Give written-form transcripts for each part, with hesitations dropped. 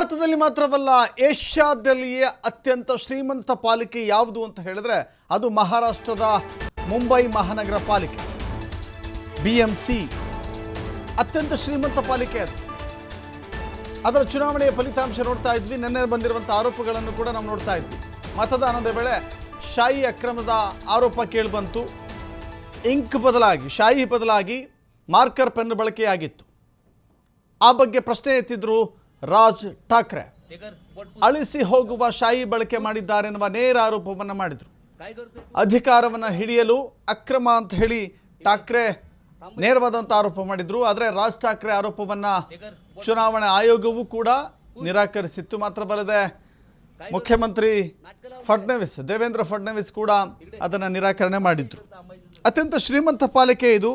ಭಾರತದಲ್ಲಿ ಮಾತ್ರವಲ್ಲ ಏಷ್ಯಾದಲ್ಲಿಯೇ ಅತ್ಯಂತ ಶ್ರೀಮಂತ ಪಾಲಿಕೆ ಯಾವುದು ಅಂತ ಹೇಳಿದ್ರೆ ಅದು ಮಹಾರಾಷ್ಟ್ರದ ಮುಂಬೈ ಮಹಾನಗರ ಪಾಲಿಕೆ ಬಿಎಂಸಿ ಅತ್ಯಂತ ಶ್ರೀಮಂತ ಪಾಲಿಕೆ ಅದು. ಅದರ ಚುನಾವಣೆಯ ಫಲಿತಾಂಶ ನೋಡ್ತಾ ಇದ್ವಿ. ನಿನ್ನೆ ಬಂದಿರುವಂಥ ಆರೋಪಗಳನ್ನು ಕೂಡ ನಾವು ನೋಡ್ತಾ ಇದ್ವಿ. ಮತದಾನದ ವೇಳೆ ಶಾಯಿ ಅಕ್ರಮದ ಆರೋಪ ಕೇಳಿಬಂತು. ಇಂಕ್ ಬದಲಾಗಿ ಶಾಯಿ ಬದಲಾಗಿ ಮಾರ್ಕರ್ ಪೆನ್ ಬಳಕೆಯಾಗಿತ್ತು. ಆ ಬಗ್ಗೆ ಪ್ರಶ್ನೆ ಎತ್ತಿದ್ರು ರಾಜ್ ಠಾಕ್ರೆ. ಅಳಿಸಿ ಹೋಗುವ ಶಾಯಿ ಬಳಕೆ ಮಾಡಿದ್ದಾರೆ ಎನ್ನುವ ನೇರ ಆರೋಪವನ್ನು ಮಾಡಿದರು. ಅಧಿಕಾರವನ್ನು ಹಿಡಿಯಲು ಅಕ್ರಮ ಅಂತ ಹೇಳಿ ಠಾಕ್ರೆ ನೇರವಾದಂಥ ಆರೋಪ ಮಾಡಿದ್ರು. ಆದರೆ ರಾಜ್ ಠಾಕ್ರೆ ಆರೋಪವನ್ನು ಚುನಾವಣಾ ಆಯೋಗವೂ ಕೂಡ ನಿರಾಕರಿಸಿತ್ತು. ಮಾತ್ರವಲ್ಲದೆ ಮುಖ್ಯಮಂತ್ರಿ ಫಡ್ನವೀಸ್ ದೇವೇಂದ್ರ ಫಡ್ನವೀಸ್ ಕೂಡ ಅದನ್ನು ನಿರಾಕರಣೆ ಮಾಡಿದ್ರು. ಅತ್ಯಂತ ಶ್ರೀಮಂತ ಪಾಲಿಕೆ ಇದು.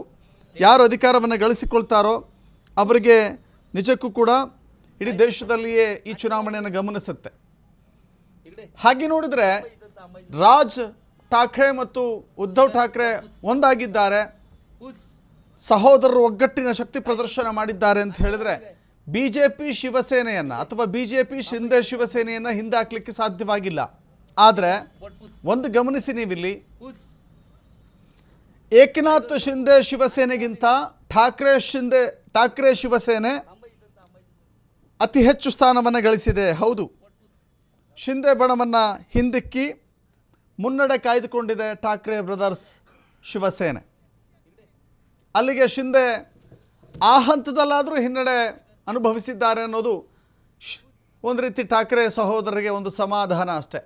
ಯಾರು ಅಧಿಕಾರವನ್ನು ಗಳಿಸಿಕೊಳ್ತಾರೋ ಅವರಿಗೆ ನಿಜಕ್ಕೂ ಕೂಡ ಇಡೀ ದೇಶದಲ್ಲಿಯೇ ಈ ಚುನಾವಣೆಯನ್ನು ಗಮನಿಸುತ್ತೆ. ಹಾಗೆ ನೋಡಿದರೆ ರಾಜ್ ಠಾಕ್ರೆ ಮತ್ತು ಉದ್ಧವ್ ಠಾಕ್ರೆ ಒಂದಾಗಿದ್ದಾರೆ. ಸಹೋದರರು ಒಗ್ಗಟ್ಟಿನ ಶಕ್ತಿ ಪ್ರದರ್ಶನ ಮಾಡಿದ್ದಾರೆ ಅಂತ ಹೇಳಿದ್ರೆ ಬಿಜೆಪಿ ಶಿವಸೇನೆಯನ್ನು ಅಥವಾ ಬಿಜೆಪಿ ಶಿಂದೆ ಶಿವಸೇನೆಯನ್ನು ಹಿಂದೆ ಹಾಕಲಿಕ್ಕೆ ಸಾಧ್ಯವಾಗಿಲ್ಲ. ಆದರೆ ಒಂದು ಗಮನಿಸಿ ನೀವಿಲ್ಲಿ, ಏಕನಾಥ್ ಶಿಂದೆ ಶಿವಸೇನೆಗಿಂತ ಠಾಕ್ರೆ ಶಿವಸೇನೆ ಅತಿ ಹೆಚ್ಚು ಸ್ಥಾನವನ್ನು ಗಳಿಸಿದೆ. ಹೌದು, ಶಿಂದೆ ಬಣವನ್ನು ಹಿಂದಿಕ್ಕಿ ಮುನ್ನಡೆ ಕಾಯ್ದುಕೊಂಡಿದೆ ಠಾಕ್ರೆ ಬ್ರದರ್ಸ್ ಶಿವಸೇನೆ. ಅಲ್ಲಿಗೆ ಶಿಂದೆ ಆ ಹಂತದಲ್ಲಾದರೂ ಹಿನ್ನಡೆ ಅನುಭವಿಸಿದ್ದಾರೆ ಅನ್ನೋದು ಒಂದು ರೀತಿ ಠಾಕ್ರೆ ಸಹೋದರರಿಗೆ ಒಂದು ಸಮಾಧಾನ ಅಷ್ಟೇ.